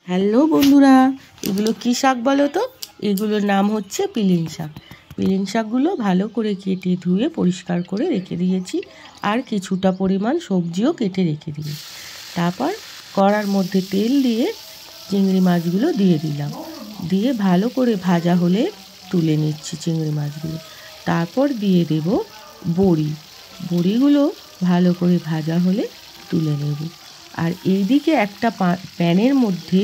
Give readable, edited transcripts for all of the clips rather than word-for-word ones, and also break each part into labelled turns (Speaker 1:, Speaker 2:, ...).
Speaker 1: Hello বন্ধুরা, এগুলো কী শাক বলো তো? এগুলোর নাম হচ্ছে পিলিং শাক। পিলিং শাকগুলো ভালো করে কেটে ধুয়ে পরিষ্কার করে রেখে দিয়েছি, আর কিছুটা পরিমাণ সবজিও কেটে রেখে দিয়েছি। তারপর কড়ার মধ্যে তেল দিয়ে চিংড়ি মাছগুলো দিয়ে দিলাম, দিয়ে ভালো করে ভাজা হলে তুলে নিচ্ছি চিংড়ি মাছগুলো। তারপর দিয়ে দেব বড়িগুলো ভালো করে ভাজা হলে তুলে নেব। আর এইদিকে একটা প্যানের মধ্যে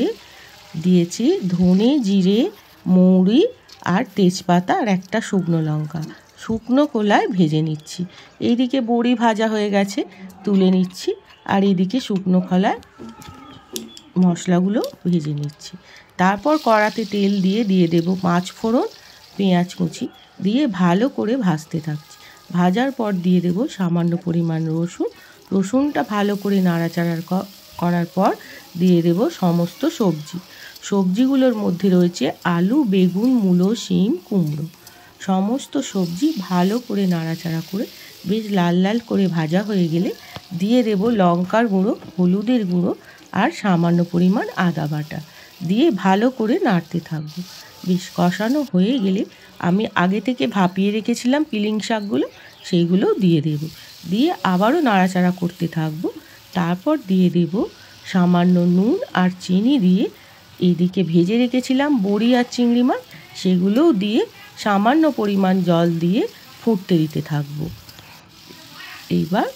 Speaker 1: দিয়েছি ধনে, জিরে, মৌরি আর তেজপাতা আর একটা শুকনো লঙ্কা, শুকনো খোলায় ভেজে নিচ্ছি। এইদিকে বড়ি ভাজা হয়ে গেছে, তুলে নিচ্ছি। আর এইদিকে শুকনো খোলায় মশলাগুলো ভেজে নিচ্ছি। তারপর কড়াতে তেল দিয়ে দেব 5 ফোড়ন, পেঁয়াজ কুচি দিয়ে ভালো করে ভাজতে থাকছি। ভাজার পর দিয়ে দেব সামান্য পরিমাণ রসুনটা ভালো করে নাড়াচাড়া করার পর দিয়ে দেব সমস্ত সবজিগুলোর মধ্যে রয়েছে আলু, বেগুন, মূলো, শিম, কুমড়ো। সমস্ত সবজি ভালো করে নাড়াচাড়া করে বেশ লাল লাল করে ভাজা হয়ে গেলে দিয়ে দেব লঙ্কার গুঁড়ো, হলুদের গুঁড়ো আর সামান্য পরিমাণ আদা বাটা দিয়ে ভালো করে নাড়তে থাকবো। বেশ কষানো হয়ে গেলে আমি আগে থেকে ভাপিয়ে রেখেছিলাম পিলিং শাকগুলো, সেইগুলোও দিয়ে দেব, দিয়ে আবারও নাড়াচাড়া করতে থাকবো। তারপর দিয়ে দেব সামান্য নুন আর চিনি দিয়ে এদিকে ভেজে রেখেছিলাম বড়ি আর চিংড়ি মাছ, সেগুলোও দিয়ে সামান্য পরিমাণ জল দিয়ে ফুটতে দিতে থাকবো। এইবার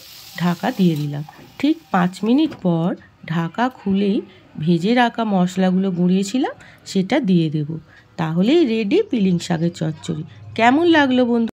Speaker 1: ঢাকা দিয়ে দিলাম। ঠিক 5 মিনিট পর ঢাকা খুলেই ভেজে রাখা মশলাগুলো গুঁড়িয়েছিলাম সেটা দিয়ে দেব। তাহলেই রেডি পিলিং শাকের চচ্চড়ি। কেমন লাগলো বন্ধু?